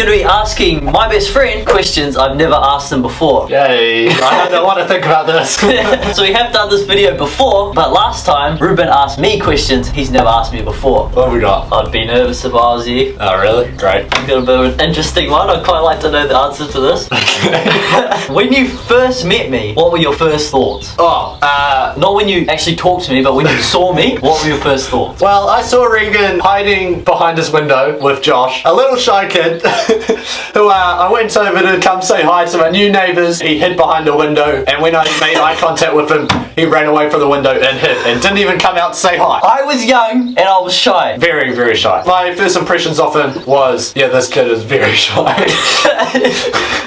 going to be asking my best friend questions I've never asked him before. Yay, I don't want to think about this. So we have done this video before, but last time Ruben asked me questions he's never asked me before. What have we got? I'd be nervous if I was you. Oh, really? Great. I've got a bit of an interesting one. I'd quite like to know the answer to this. When you first met me, what were your first thoughts? Not when you actually talked to me, but when you saw me, what were your first thoughts? Well, I saw Regan hiding behind his window with Josh, a little shy kid, who I went over to come say hi to my new neighbours. He hid behind a window, and when I made eye contact with him, he ran away from the window and hid, and didn't even come out to say hi. I was young, and I was shy. Very, very shy. My first impressions of him was, yeah, this kid is very shy.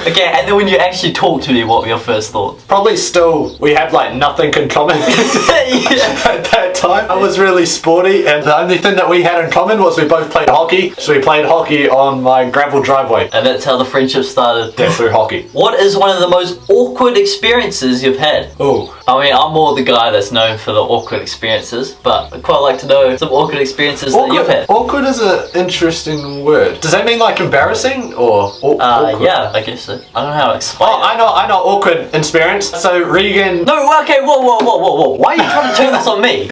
Okay, and then when you actually talked to me, what were your first thoughts? Probably still, we have like nothing in common. At that time, I was really sporty, and the only thing that we had in common was we both played hockey. So we played hockey on my gravel driveway. And that's how the friendship started. Yeah, through hockey. What is one of the most awkward experiences you've had? Oh. I mean, I'm more the guy that's known for the awkward experiences, but I'd quite like to know some awkward experiences that you've had. Awkward is an interesting word. Does that mean like embarrassing or awkward? Yeah, I guess so. I don't know how to explain it. I know awkward experience. So Regan... No, okay, whoa. Why are you trying to turn this on me?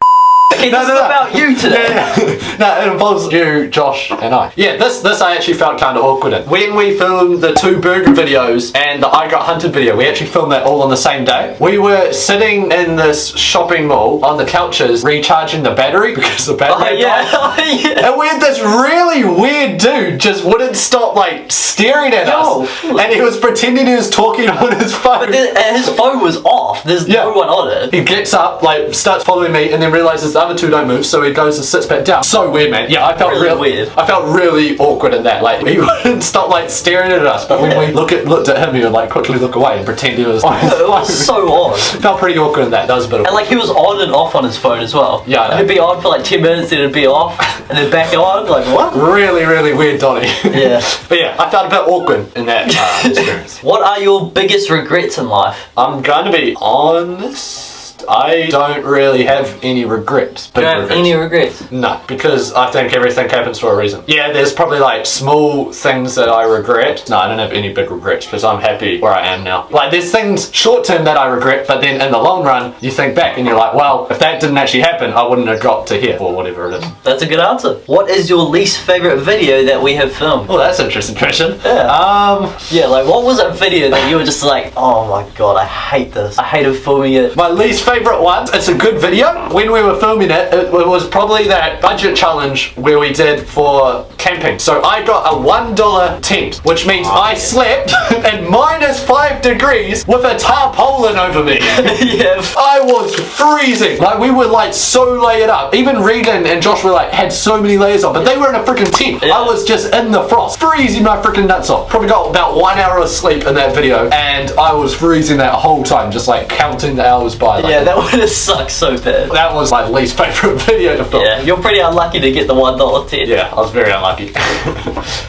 Okay, this is about you today. Yeah. No, it involves you, Josh, and I. Yeah, this I actually felt kind of awkward in. When we filmed the 2 burger videos and the I Got Hunted video, we actually filmed that all on the same day. We were sitting in this shopping mall on the couches recharging the battery because the battery died. And we had this really weird dude just wouldn't stop like staring at us. And he was pretending he was talking on his phone. But his phone was off. There's no one on it. He gets up, like starts following me, and then realizes the other 2 don't move, so he goes and sits back down. So weird, man. Yeah, I felt really weird. I felt really awkward in that. Like he wouldn't stop like staring at us, but when we looked at him, he would like quickly look away and pretend he was. It was so odd. Felt pretty awkward in that. That was a bit. And like he was on and off on his phone as well. Yeah, he'd be on for like 10 minutes, then it'd be off, and then back on. Like what? Really, really weird, Donnie. Yeah. But yeah, I felt a bit awkward in that experience. What are your biggest regrets in life? I'm going to be honest. I don't really have any regrets. You don't have any regrets? No, because I think everything happens for a reason. Yeah, there's probably like small things that I regret. No, I don't have any big regrets because I'm happy where I am now. Like there's things short term that I regret, but then in the long run, you think back and you're like, well, if that didn't actually happen, I wouldn't have got to here or whatever it is. That's a good answer. What is your least favorite video that we have filmed? Oh, that's an interesting question. Yeah. Yeah, like what was a video that you were just like, oh my god, I hate this. I hated filming it. My least favorite one, it's a good video. When we were filming it, it was probably that budget challenge where we did for camping. So I got a $1 tent, which means I slept in -5 degrees with a tarpaulin over me. Yeah. I was freezing. Like we were like so layered up. Even Regan and Josh were like had so many layers on, but they were in a freaking tent. Yeah. I was just in the frost, freezing my freaking nuts off. Probably got about 1 hour of sleep in that video, and I was freezing that whole time, just like counting the hours by. Like, yeah, that would have sucked so bad. That was my least favorite video to film. Yeah, you're pretty unlucky to get the $1 tent. Yeah, I was very unlucky.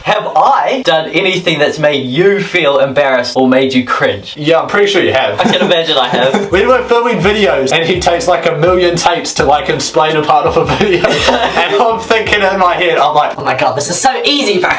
Have I done anything that's made you feel embarrassed or made you cringe? Yeah, I'm pretty sure you have. I can imagine I have. We were filming videos and he takes like 1,000,000 takes to like explain a part of a video. And I'm thinking in my head, I'm like, oh my god, this is so easy, bro.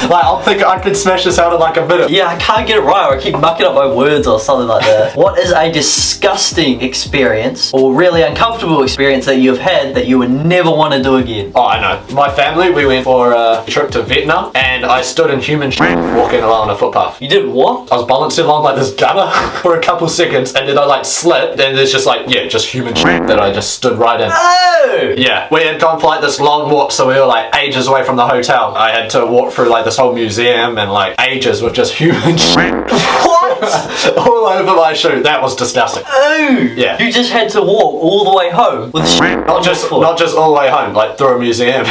Like I'm thinking I could smash this out in like a minute. Yeah, I can't get it right, or I keep mucking up my words or something like that. What is a disgusting experience or really uncomfortable experience that you've had that you would never want to do again? Oh, I know. My family, we went for a trip to Vietnam and I stood in human shit walking along a footpath. You did what? I was balancing along like this gutter for a couple seconds and then I like slipped and there's just like, yeah, just human shit that I just stood right in. Oh! Yeah, we had gone for like this long walk, so we were like ages away from the hotel. I had to walk through like this whole museum and like ages with just human shit. What? All over my shoe. That was disgusting. Oh! Yeah. You just had to walk all the way home with shit Not just all the way home, like through a museum.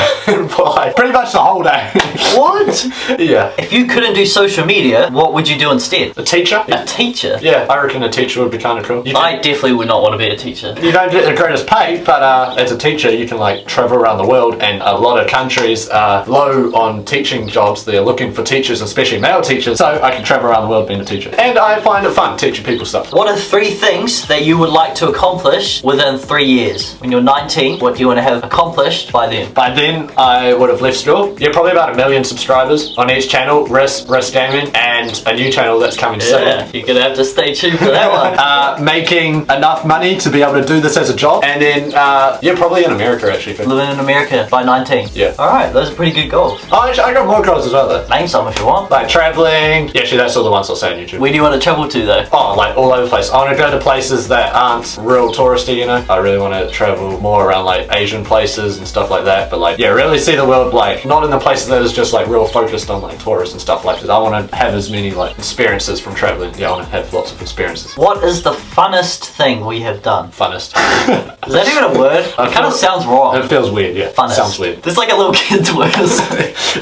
For like pretty much the whole day. What? Yeah. If you couldn't do social media, what would you do instead? A teacher? A teacher? Yeah, I reckon a teacher would be kind of cool. I definitely would not want to be a teacher. You don't get the greatest pay, but as a teacher you can like travel around the world, and a lot of countries are low on teaching jobs. They're looking for teachers, especially male teachers, so I can travel around the world being a teacher. And I find it fun teaching people stuff. What are 3 things that you would would like to accomplish within 3 years? When you're 19, what do you want to have accomplished by then? By then, I would have left school. Yeah, probably about 1 million subscribers on each channel, R.I.S Gaming, and a new channel that's coming soon. You're gonna have to stay tuned for that one. Making enough money to be able to do this as a job, and then, yeah, probably in America actually. Living in America by 19. Yeah. Alright, those are pretty good goals. Oh, actually, I got more goals as well though. Name some if you want. Like traveling. Yeah, actually, that's all the ones I'll say on YouTube. Where do you want to travel to though? Oh, like all over the place. I want to go to places that aren't real touristy, you know. I really want to travel more around like Asian places and stuff like that. But like, yeah, really see the world like not in the places that is just like real focused on like tourists and stuff like that. I want to have as many like experiences from traveling. Yeah, I want to have lots of experiences. What is the funnest thing we have done? Funnest. Is that even a word? It kind of sounds wrong. It feels weird, yeah. Funnest. Sounds weird. It's like a little kid's word.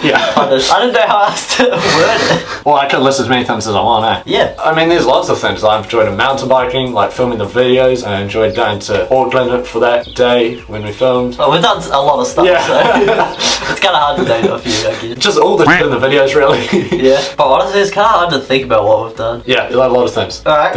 Yeah. Funnest. I don't know how else to word it. Well, I can list as many things as I want, eh? Yeah. I mean, there's lots of things. I've enjoyed mountain biking, like filming the videos. I enjoyed going to Auckland for that day when we filmed. Well, we've done a lot of stuff, Yeah. so it's kind of hard to name a few, I guess. Just all the shit in the videos, really. Yeah. But honestly, it's kind of hard to think about what we've done. Yeah, a lot of things. Alright.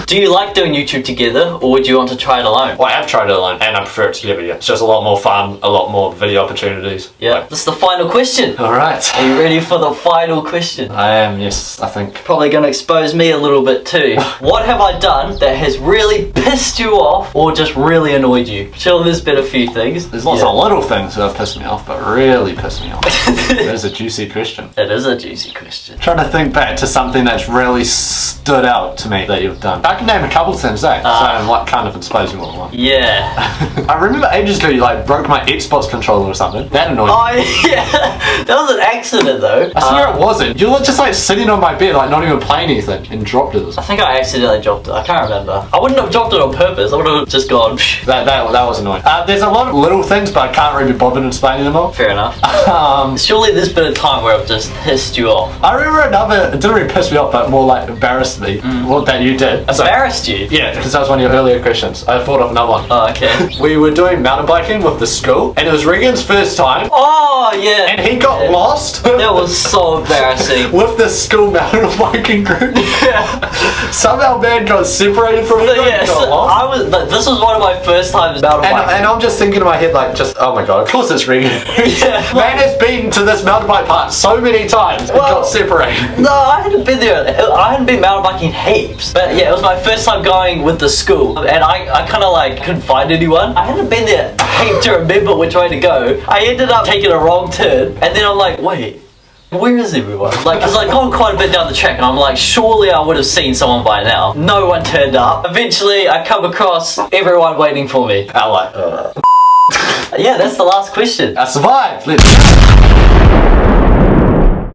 Do you like doing YouTube together, or would you want to try it alone? Well, I have tried it alone, and I prefer it together, yeah. It's just a lot more fun, a lot more video opportunities. Yeah. This is the final question. Alright. Are you ready for the final question? I am, yes, I think. Probably gonna expose me a little bit too. What have I done that has really pissed you off or just really annoyed you? Sure, there's been a few things. There's lots of little things that have pissed me off, but really pissed me off. That is a juicy question. It is a juicy question. Trying to think back to something that's really stood out to me that you've done. I can name a couple things, eh? So I'm like kind of exposing what I want. Yeah. I remember ages ago you like broke my Xbox controller or something. That annoyed me. Oh yeah. That was an accident though. I swear it wasn't. You were just like sitting on my bed, like not even playing anything, and dropped it. I think I accidentally dropped it. I can't remember. I wouldn't have dropped it on purpose. I would have just gone. That was annoying. There's a lot of little things, but I can't really be bothered explaining them all. Fair enough. Surely there's been a time where I've just pissed you off. I remember another. It didn't really piss me off, but more like embarrassed me. What that you did. So, Embarrassed you? yeah, because that was one of your earlier questions. I thought of another one. Oh, okay. We were doing mountain biking with the school, and it was Regan's first time. Oh yeah. And he got lost. That was so embarrassing. With the school mountain biking group. Somehow man got separated from it. Yeah, got so lost. this was one of my first times mountain biking. And I'm just thinking in my head like, oh my god, of course it's Regan. Yeah. Man has been to this mountain bike park so many times and got separated. No, I hadn't been there. I hadn't been mountain biking heaps. But yeah, it was my first time going with the school. And I kind of like couldn't find anyone. I hadn't been there heap to remember which way to go. I ended up taking a wrong turn. And then I'm like, wait. Where is everyone? Like, cause I'd gone quite a bit down the track and I'm like, surely I would have seen someone by now. No one turned up. Eventually, I come across everyone waiting for me. I'm like, yeah, that's the last question. I survived.